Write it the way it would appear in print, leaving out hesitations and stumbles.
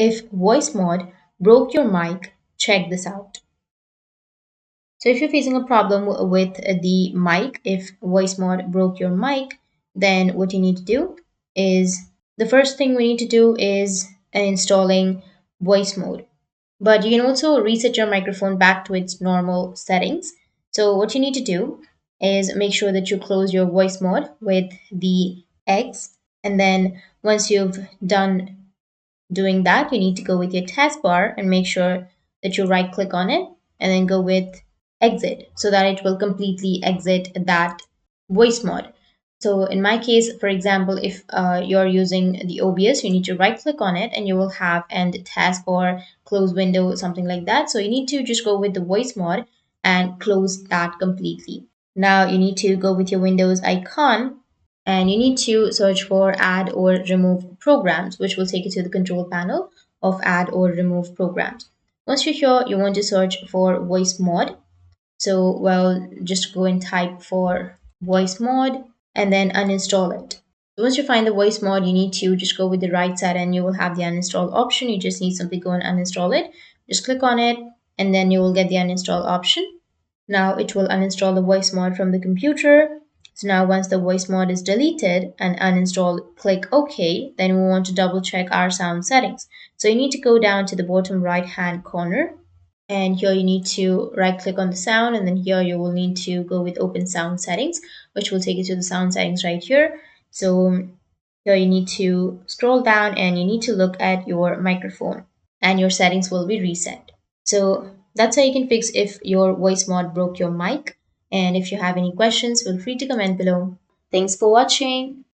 if Voicemod broke your mic, check this out. So if you're facing a problem with the mic, if Voicemod broke your mic, then what you need to do is the first thing we need to do is installing voice mode. But you can also reset your microphone back to its normal settings. So what you need to do is make sure that you close your voice mode with the X, and then once you've done doing that, you need to go with your taskbar and make sure that you right click on it and then go with exit so that it will completely exit that voice mod. So in my case, for example, if you're using the OBS, you need to right click on it and you will have end task or close window, something like that. So you need to just go with the voice mod and close that completely. Now you need to go with your Windows icon and you need to search for add or remove programs, which will take you to the control panel of add or remove programs. Once you're here, you want to search for voice mod. So, well, just go and type for voice mod and then uninstall it. Once you find the voice mod, you need to just go with the right side and you will have the uninstall option. You just need simply go and uninstall it. Just click on it and then you will get the uninstall option. Now it will uninstall the voice mod from the computer. So now once the voice mod is deleted and uninstalled, click OK. Then we want to double check our sound settings. So you need to go down to the bottom right hand corner and here you need to right click on the sound and then here you will need to go with open sound settings, which will take you to the sound settings right here. So here you need to scroll down and you need to look at your microphone and your settings will be reset. So that's how you can fix if your voice mod broke your mic. And if you have any questions, feel free to comment below. Thanks for watching.